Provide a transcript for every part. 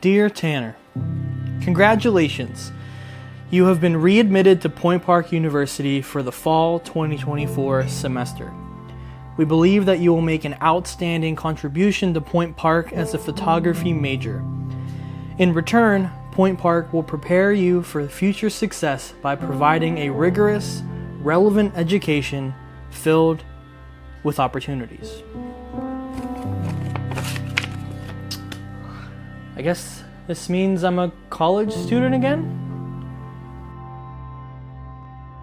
Dear Tanner, congratulations. You have been readmitted to Point Park University for the fall 2024 semester. We believe that you will make an outstanding contribution to Point Park as a photography major. In return, Point Park will prepare you for future success by providing a rigorous, relevant education filled with opportunities. I guess this means I'm a college student again?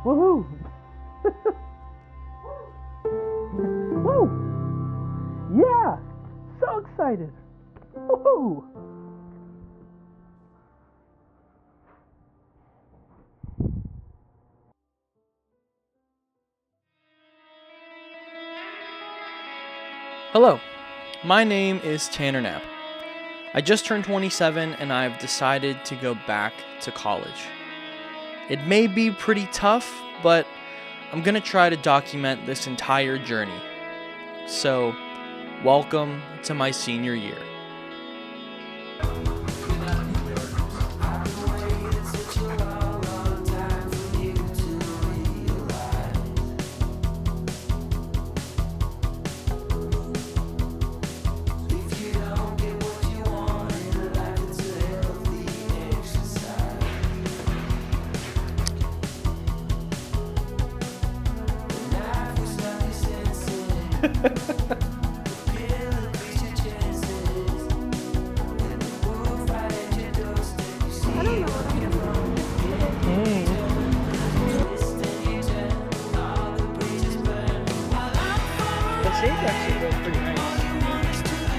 Woohoo! Woo! Yeah! So excited! Woohoo! Hello, my name is Tanner Knapp. I just turned 27 and I've decided to go back to college. It may be pretty tough, but I'm gonna try to document this entire journey. So, welcome to my senior year. The shape actually looks pretty nice.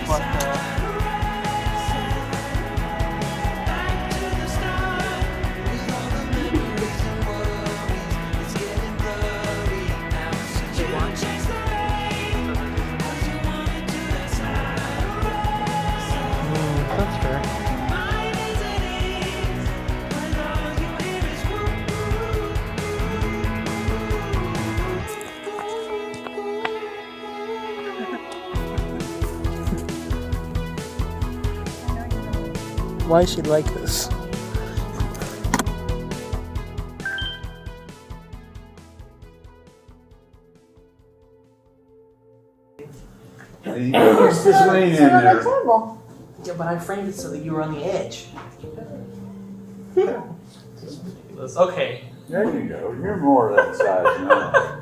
But, that's fair. Why is she like this? What's this lane in there? Terrible. Yeah, but I framed it so that you were on the edge. Okay. There you go. You're more that size now.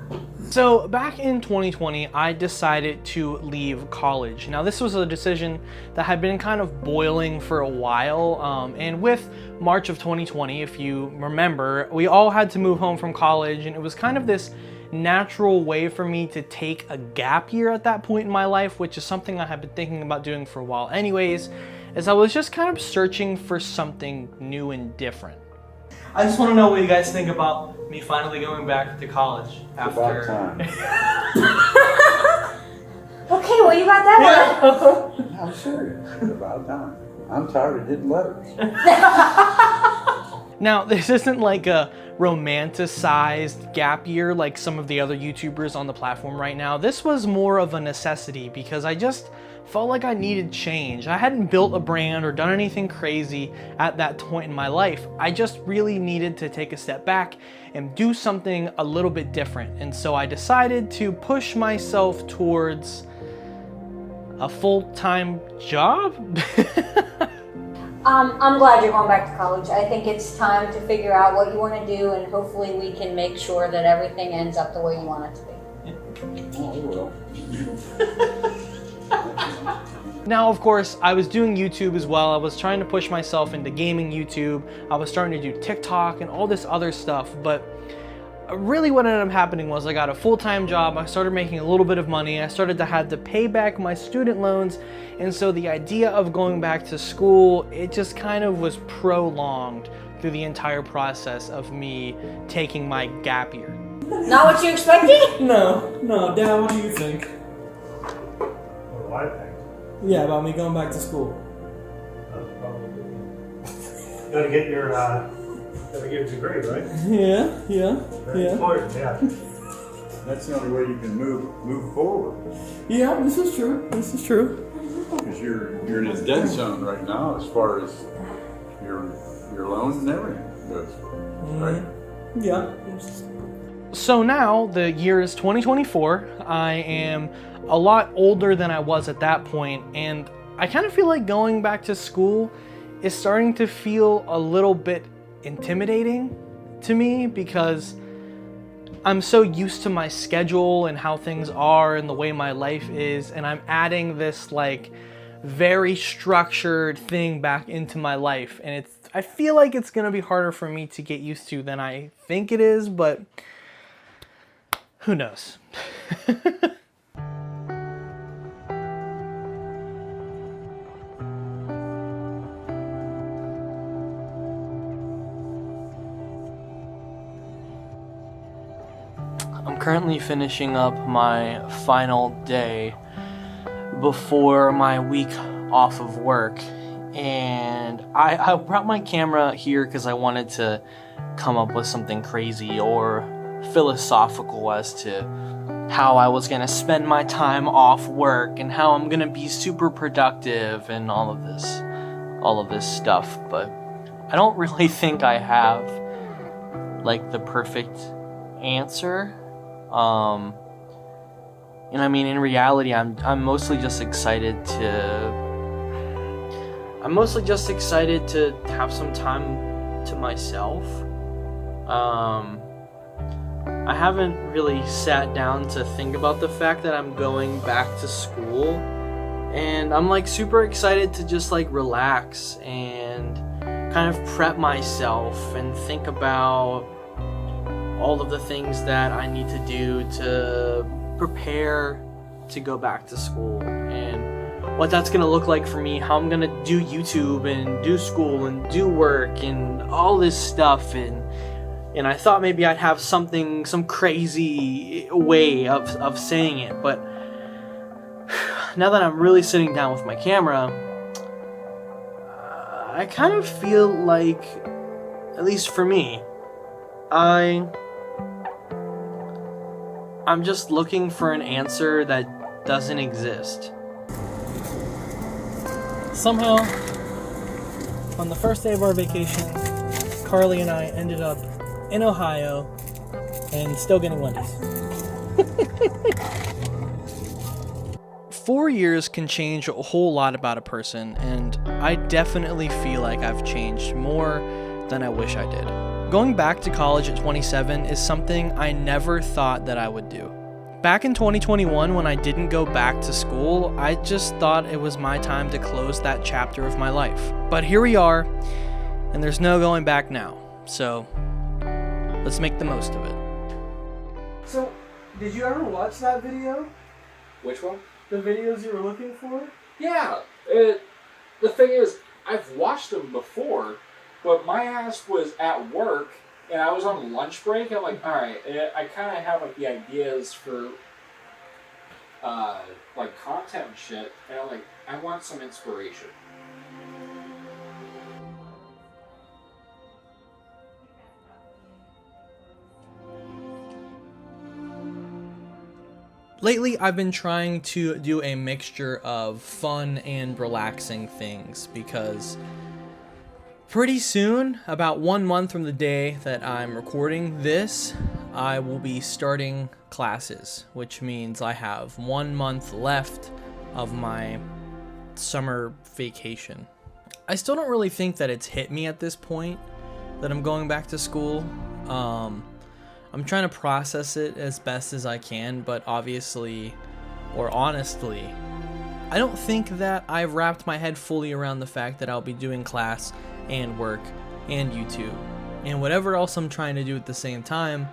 So back in 2020, I decided to leave college. Now this was a decision that had been kind of boiling for a while, and with March of 2020, if you remember, we all had to move home from college, and it was kind of this natural way for me to take a gap year at that point in my life, which is something I had been thinking about doing for a while anyways, as I was just kind of searching for something new and different. I just want to know what you guys think about me finally going back to college after. About time. Okay, well you got that one. I'm serious. It's about time. I'm tired of getting letters. Now, this isn't like a romanticized gap year like some of the other YouTubers on the platform right now. This was more of a necessity because I just felt like I needed change. I hadn't built a brand or done anything crazy at that point in my life. I just really needed to take a step back and do something a little bit different. And so I decided to push myself towards a full-time job. I'm glad you're going back to college. I think it's time to figure out what you want to do, and hopefully we can make sure that everything ends up the way you want it to be. Oh, it will. Now, of course, I was doing YouTube as well. I was trying to push myself into gaming YouTube. I was starting to do TikTok and all this other stuff, but really what ended up happening was I got a full-time job. I started making a little bit of money. I started to have to pay back my student loans, and so the idea of going back to school, it just kind of was prolonged through the entire process of me taking my gap year. Not what you expected? No, Dad, what do you think? What do I think? Yeah, about me going back to school. That's probably good. Gotta get your degree, right? Yeah. Very important, yeah. That's the only way you can move forward. Yeah, this is true. Because you're in a dead zone right now as far as your loan and everything goes, right? Yeah. So now the year is 2024. I am a lot older than I was at that point, and I kind of feel like going back to school is starting to feel a little bit intimidating to me because I'm so used to my schedule and how things are and the way my life is, and I'm adding this like very structured thing back into my life, and I feel like it's gonna be harder for me to get used to than I think it is, but who knows? I'm currently finishing up my final day before my week off of work, and I brought my camera here because I wanted to come up with something crazy or philosophical as to how I was going to spend my time off work and how I'm going to be super productive and all of this stuff, but I don't really think I have like the perfect answer. And I mean, in reality, I'm mostly just excited to have some time to myself. I haven't really sat down to think about the fact that I'm going back to school, and I'm like super excited to just like relax and kind of prep myself and think about all of the things that I need to do to prepare to go back to school and what that's gonna look like for me, how I'm gonna do YouTube and do school and do work and all this stuff, and I thought maybe I'd have some crazy way of saying it, but now that I'm really sitting down with my camera, I kind of feel like, at least for me, I'm just looking for an answer that doesn't exist. Somehow, on the first day of our vacation, Carly and I ended up in Ohio and still getting Wendy's. 4 years can change a whole lot about a person, and I definitely feel like I've changed more than I wish I did. Going back to college at 27 is something I never thought that I would do. Back in 2021, when I didn't go back to school, I just thought it was my time to close that chapter of my life. But here we are, and there's no going back now. So, let's make the most of it. So, did you ever watch that video? Which one? The videos you were looking for? Yeah. The thing is, I've watched them before, but my ass was at work, and I was on lunch break, and I'm like, alright, I kind of have like the ideas for like content and shit, and I'm like, I want some inspiration. Lately, I've been trying to do a mixture of fun and relaxing things because pretty soon, about 1 month from the day that I'm recording this, I will be starting classes, which means I have 1 month left of my summer vacation. I still don't really think that it's hit me at this point that I'm going back to school. I'm trying to process it as best as I can, but obviously, or honestly, I don't think that I've wrapped my head fully around the fact that I'll be doing class and work and YouTube and whatever else I'm trying to do at the same time.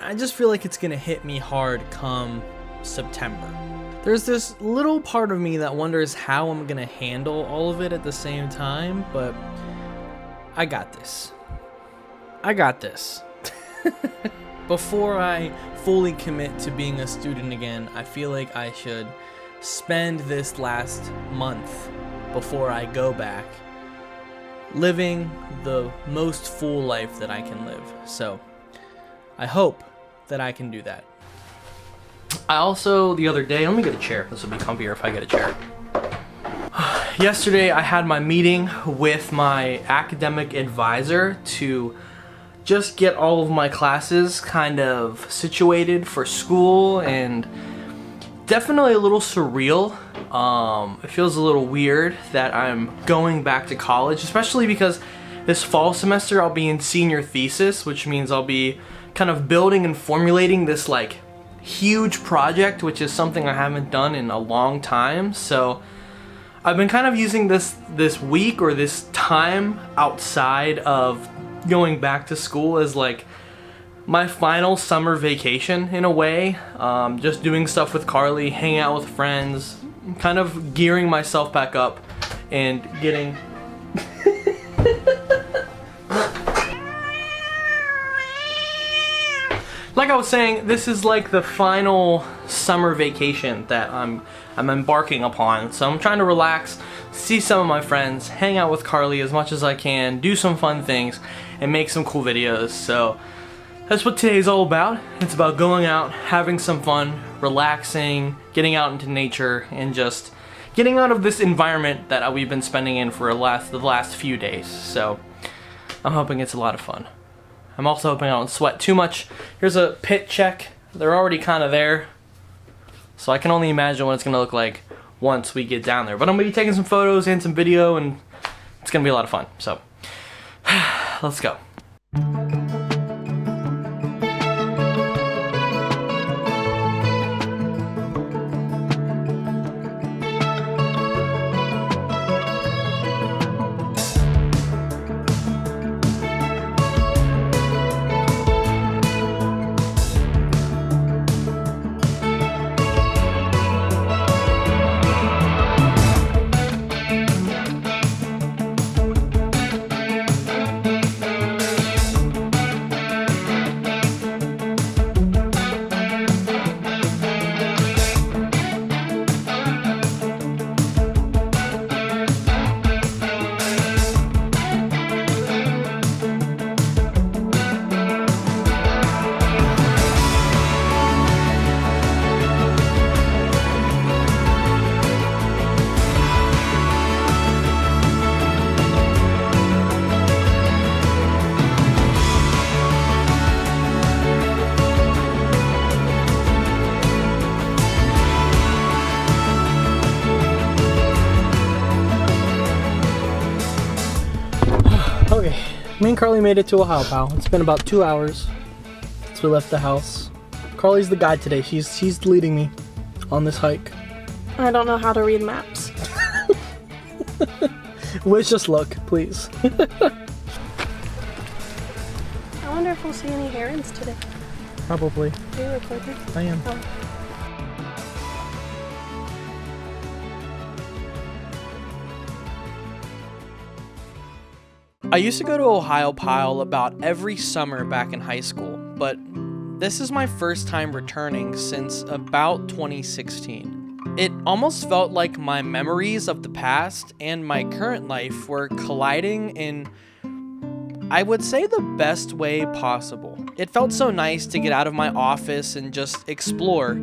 I just feel like it's gonna hit me hard come September. There's this little part of me that wonders how I'm gonna handle all of it at the same time, but I got this. Before I fully commit to being a student again, I feel like I should spend this last month before I go back living the most full life that I can live. So I hope that I can do that. I also, the other day, let me get a chair. This will be comfier if I get a chair. yesterday I had my meeting with my academic advisor to just get all of my classes kind of situated for school, and definitely a little surreal. It feels a little weird that I'm going back to college, especially because this fall semester I'll be in senior thesis, which means I'll be kind of building and formulating this like huge project, which is something I haven't done in a long time. So I've been kind of using this week or this time outside of going back to school as like my final summer vacation in a way. Just doing stuff with Carly, hanging out with friends, kind of gearing myself back up and getting like I was saying, this is like the final summer vacation that I'm embarking upon. So I'm trying to relax, see some of my friends, hang out with Carly as much as I can, do some fun things, and make some cool videos. So that's what today's all about. It's about going out, having some fun, relaxing, getting out into nature, and just getting out of this environment that we've been spending in for the last few days. So I'm hoping it's a lot of fun. I'm also hoping I don't sweat too much. Here's a pit check. They're already kind of there, so I can only imagine what it's gonna look like once we get down there. But I'm gonna be taking some photos and some video, and it's gonna be a lot of fun. So let's go. Okay, me and Carly made it to Ohio Pal. It's been about 2 hours since we left the house. Carly's the guide today. She's leading me on this hike. I don't know how to read maps. Let's just look, please. I wonder if we'll see any herons today. Probably. Are you recording? I am. Oh. I used to go to Ohio Pile about every summer back in high school, but this is my first time returning since about 2016. It almost felt like my memories of the past and my current life were colliding in, I would say, the best way possible. It felt so nice to get out of my office and just explore,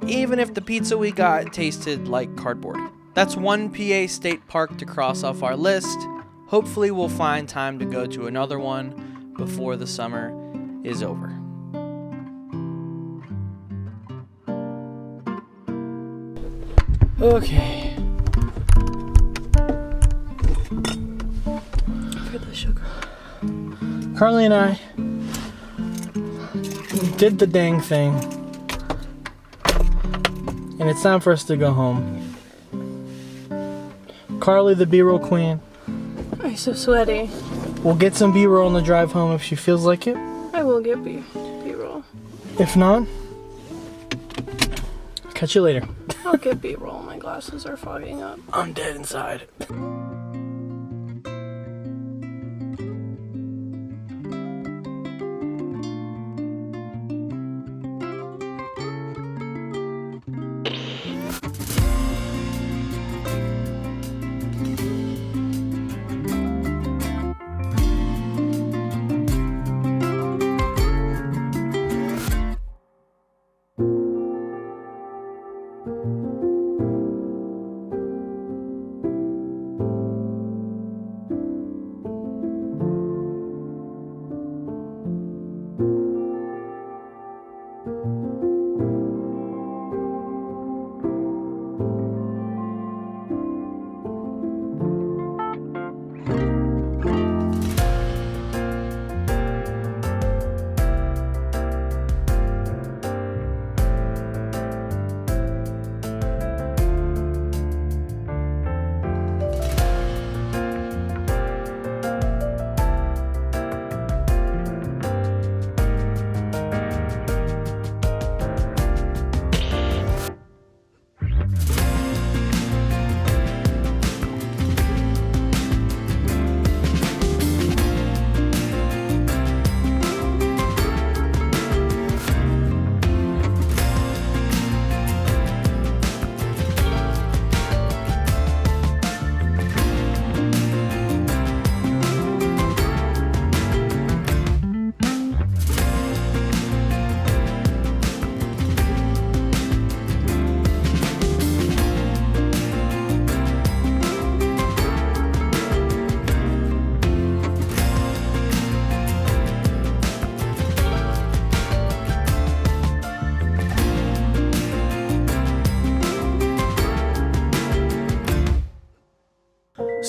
even if the pizza we got tasted like cardboard. That's one PA state park to cross off our list. Hopefully we'll find time to go to another one before the summer is over. Okay. For the sugar. Carly and I did the dang thing. And it's time for us to go home. Carly, the B-roll queen, I'm so sweaty. we'll get some B-roll on the drive home if she feels like it. I will get B-roll. If not, catch you later. I'll get B-roll. My glasses are fogging up. I'm dead inside.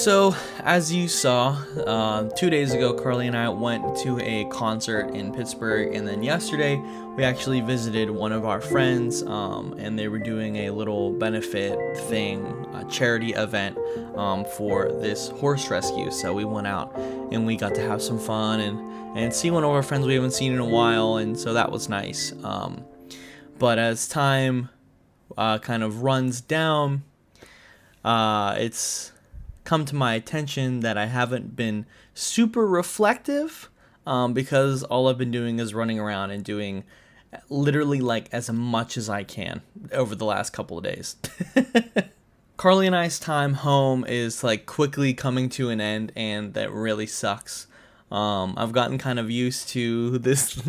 So, as you saw, 2 days ago, Carly and I went to a concert in Pittsburgh, and then yesterday, we actually visited one of our friends, and they were doing a little benefit thing, a charity event, for this horse rescue. So we went out, and we got to have some fun, and see one of our friends we haven't seen in a while, and so that was nice. But as time kind of runs down, it's come to my attention that I haven't been super reflective, because all I've been doing is running around and doing literally like as much as I can over the last couple of days. Carly and I's time home is like quickly coming to an end, and that really sucks. I've gotten kind of used to this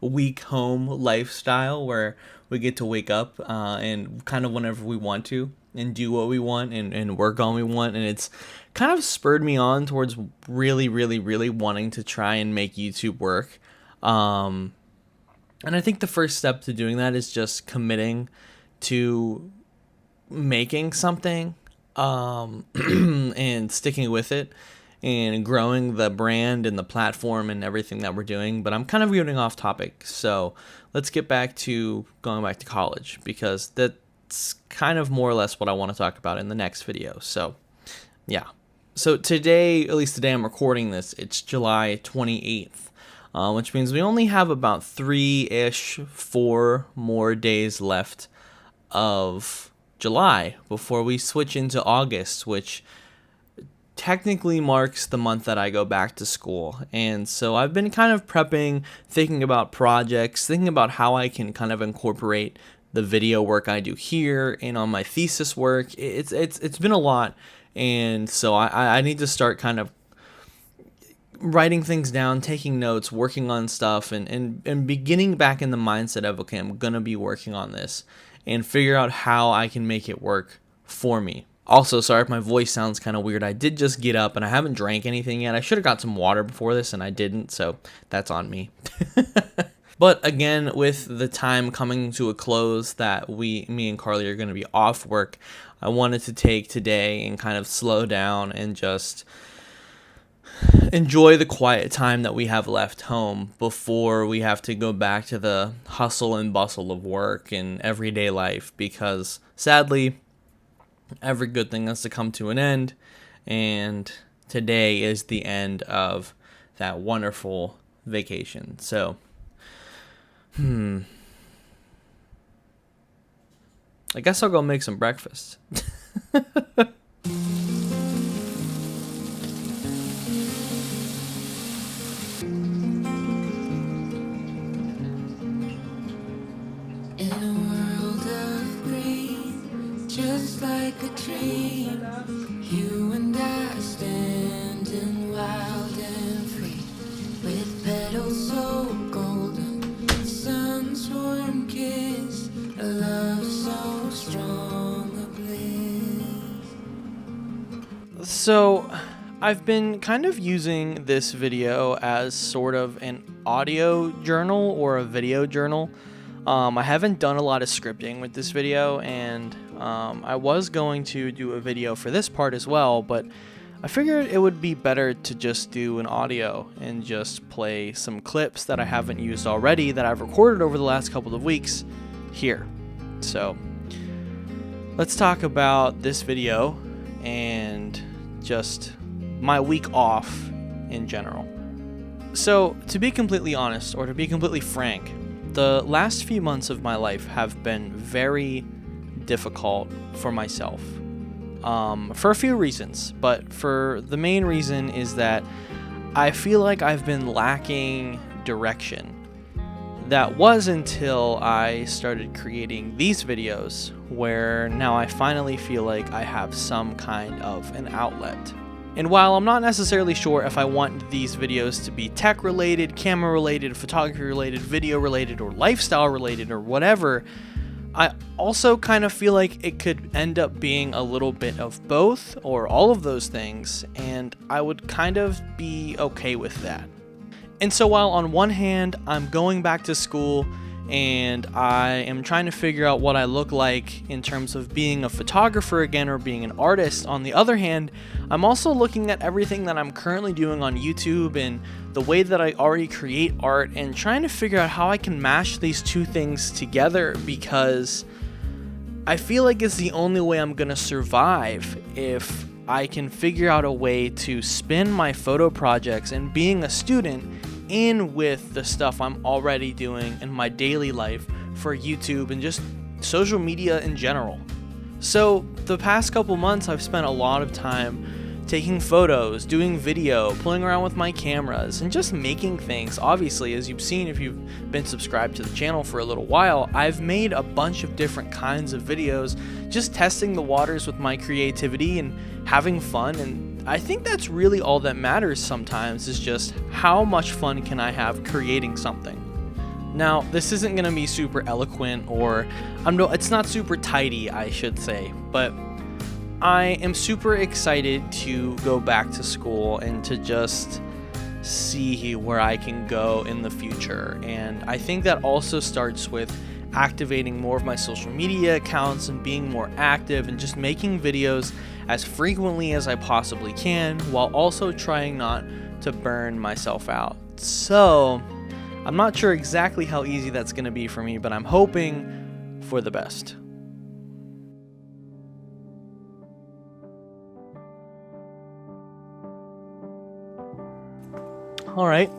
week home lifestyle where we get to wake up and kind of whenever we want to and do what we want and work on what we want, and it's kind of spurred me on towards really wanting to try and make YouTube work. And I think the first step to doing that is just committing to making something and sticking with it and growing the brand and the platform and everything that we're doing. But I'm kind of getting off topic, so let's get back to going back to college, because that's kind of more or less what I want to talk about in the next video. So yeah, so today, at least today I'm recording this, it's July 28th, which means we only have about 4 more days left of July before we switch into August, which technically marks the month that I go back to school. And so I've been kind of prepping, thinking about projects, thinking about how I can kind of incorporate the video work I do here and on my thesis work. It's been a lot, and so I need to start kind of writing things down, taking notes, working on stuff, and beginning back in the mindset of, okay, I'm gonna be working on this and figure out how I can make it work for me. Also, sorry if my voice sounds kind of weird. I did just get up and I haven't drank anything yet. I should have got some water before this and I didn't, so that's on me. But again, with the time coming to a close that me and Carly are going to be off work, I wanted to take today and kind of slow down and just enjoy the quiet time that we have left home before we have to go back to the hustle and bustle of work and everyday life, because sadly, every good thing has to come to an end, and today is the end of that wonderful vacation. So, I guess I'll go make some breakfast. In a world of green, just like a dream, you and I standing wild and free, with petals so golden, the sun's warm kiss, a love so strong, a bliss. So, I've been kind of using this video as sort of an audio journal or a video journal. I haven't done a lot of scripting with this video, and I was going to do a video for this part as well, but I figured it would be better to just do an audio and just play some clips that I haven't used already that I've recorded over the last couple of weeks here. So let's talk about this video and just my week off in general. So to be completely honest, or to be completely frank, the last few months of my life have been very difficult for myself, for a few reasons, but for the main reason is that I feel like I've been lacking direction. That was until I started creating these videos, where now I finally feel like I have some kind of an outlet. And while I'm not necessarily sure if I want these videos to be tech related, camera related, photography related, video related, or lifestyle related, or whatever, I also kind of feel like it could end up being a little bit of both, or all of those things, and I would kind of be okay with that. And so while on one hand, I'm going back to school and I am trying to figure out what I look like in terms of being a photographer again or being an artist. On the other hand, I'm also looking at everything that I'm currently doing on YouTube and the way that I already create art and trying to figure out how I can mash these two things together, because I feel like it's the only way I'm gonna survive if I can figure out a way to spin my photo projects and being a student in with the stuff I'm already doing in my daily life for YouTube and just social media in general. So the past couple months I've spent a lot of time taking photos, doing video, playing around with my cameras, and just making things. Obviously, as you've seen if you've been subscribed to the channel for a little while, I've made a bunch of different kinds of videos, just testing the waters with my creativity and having fun. And I think that's really all that matters sometimes, is just how much fun can I have creating something. Now, this isn't going to be super eloquent, or it's not super tidy, I should say, but I am super excited to go back to school and to just see where I can go in the future. And I think that also starts with activating more of my social media accounts and being more active and just making videos as frequently as I possibly can, while also trying not to burn myself out. So I'm not sure exactly how easy that's going to be for me, but I'm hoping for the best. Alright,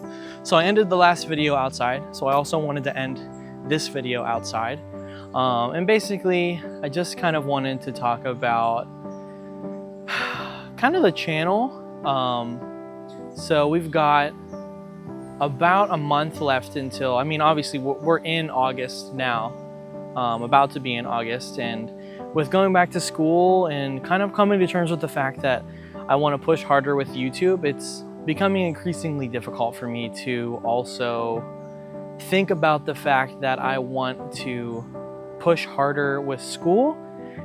so I ended the last video outside, so I also wanted to end this video outside. And basically, I just kind of wanted to talk about kind of the channel. So we've got about a month left until, I mean, obviously we're in August now, about to be in August, and with going back to school and kind of coming to terms with the fact that I want to push harder with YouTube, it's becoming increasingly difficult for me to also think about the fact that I want to push harder with school.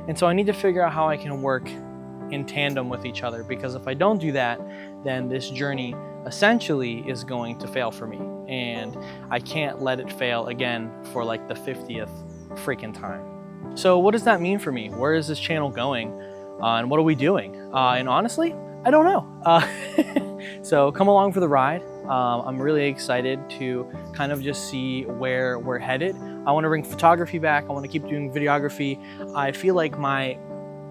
And so I need to figure out how I can work in tandem with each other, because if I don't do that, then this journey essentially is going to fail for me, and I can't let it fail again for like the 50th freaking time. So what does that mean for me? Where is this channel going? And what are we doing? And honestly, I don't know. So come along for the ride. I'm really excited to kind of just see where we're headed. I want to bring photography back. I want to keep doing videography. I feel like my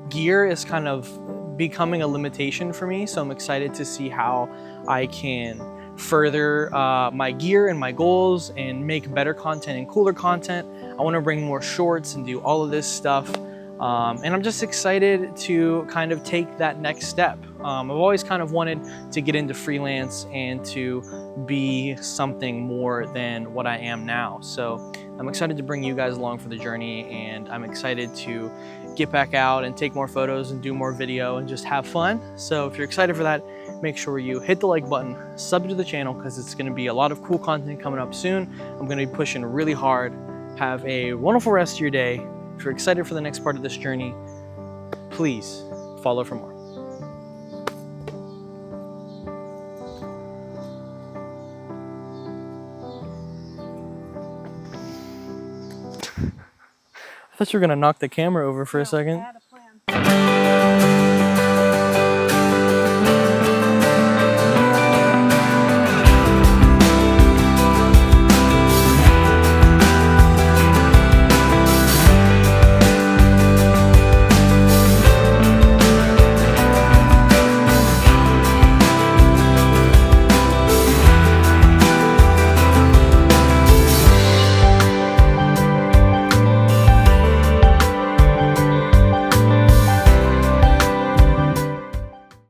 gear is kind of becoming a limitation for me, so I'm excited to see how I can further my gear and my goals and make better content and cooler content. I want to bring more shorts and do all of this stuff. And I'm just excited to kind of take that next step. I've always kind of wanted to get into freelance and to be something more than what I am now. So I'm excited to bring you guys along for the journey, and I'm excited to get back out and take more photos and do more video and just have fun. So if you're excited for that, make sure you hit the like button, sub to the channel, because it's going to be a lot of cool content coming up soon. I'm going to be pushing really hard. Have a wonderful rest of your day. If you're excited for the next part of this journey, please follow for more. I thought you were gonna knock the camera over for a second.